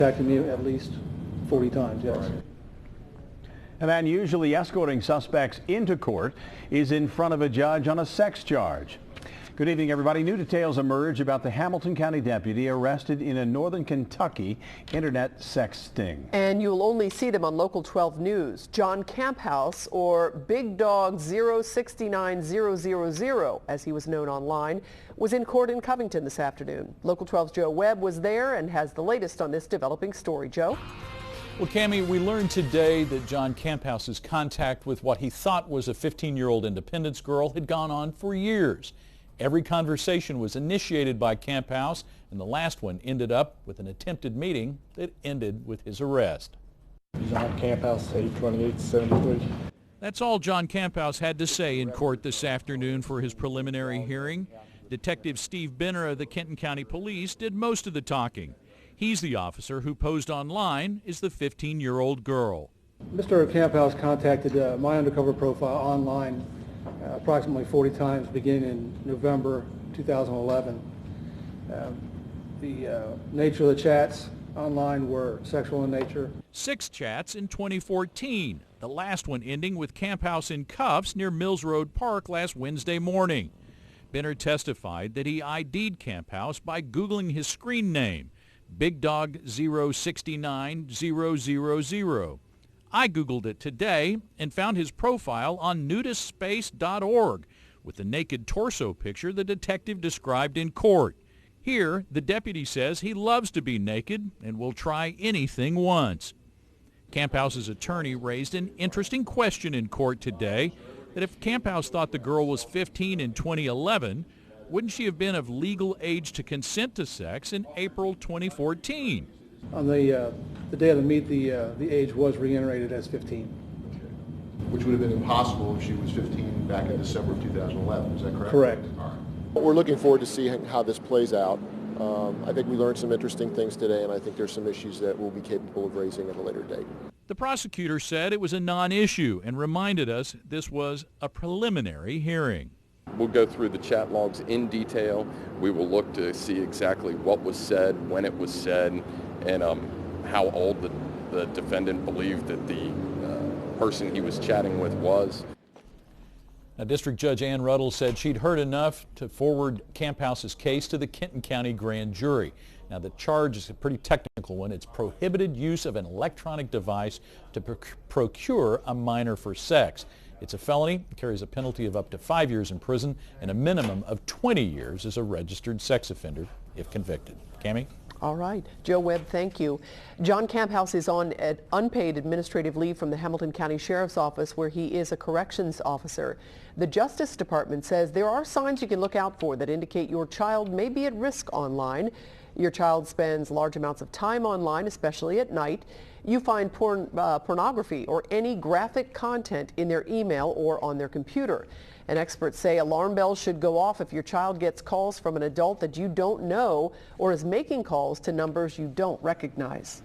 Contacted me at least 40 times, yes. A man usually escorting suspects into court is in front of a judge on a sex charge. Good evening, everybody. New details emerge about the Hamilton County deputy arrested in a northern Kentucky internet sex sting. And you'll only see them on Local 12 News. John Kamphaus, or Big Dog 069000, as he was known online, was in court in Covington this afternoon. Local 12's Joe Webb was there and has the latest on this developing story. Joe? Well, Cammie, we learned today that John Kamphaus's contact with what he thought was a 15-year-old Independence girl had gone on for years. Every conversation was initiated by Kamphaus, and the last one ended up with an attempted meeting that ended with his arrest. John Kamphaus, 82873. That's all John Kamphaus had to say in court this afternoon for his preliminary hearing. Detective Steve Benner of the Kenton County Police did most of the talking. He's the officer who posed online as the 15-year-old girl. Mr. Kamphaus contacted my undercover profile online approximately 40 times beginning in November 2011. The nature of the chats online were sexual in nature. 6 chats in 2014, the last one ending with Kamphaus in cuffs near Mills Road Park last Wednesday morning. Benner testified that he ID'd Kamphaus by Googling his screen name, Big Dog 069000. I Googled it today and found his profile on nudistspace.org with the naked torso picture the detective described in court. Here, the deputy says he loves to be naked and will try anything once. Kamphaus's attorney raised an interesting question in court today, that if Kamphaus thought the girl was 15 in 2011, wouldn't she have been of legal age to consent to sex in April 2014? On the day of the meet, the age was reiterated as 15. Which would have been impossible if she was 15 back in December of 2011, is that correct? Correct. All right. We're looking forward to seeing how this plays out. I think we learned some interesting things today, and I think there's some issues that we'll be capable of raising at a later date. The prosecutor said it was a non-issue and reminded us this was a preliminary hearing. We'll go through the chat logs in detail. We will look to see exactly what was said, when it was said, and how old the defendant believed that the person he was chatting with was. Now, District Judge Ann Ruddle said she'd heard enough to forward Kamphaus's case to the Kenton County grand jury. Now, the charge is a pretty technical one. It's prohibited use of an electronic device to procure a minor for sex. It's a felony, carries a penalty of up to 5 years in prison and a minimum of 20 years as a registered sex offender if convicted. Cammie? All right. Joe Webb, thank you. John Kamphaus is on unpaid administrative leave from the Hamilton County Sheriff's Office, where he is a corrections officer. The Justice Department says there are signs you can look out for that indicate your child may be at risk online. Your child spends large amounts of time online, especially at night. You find pornography or any graphic content in their email or on their computer. And experts say alarm bells should go off if your child gets calls from an adult that you don't know or is making calls to numbers you don't recognize.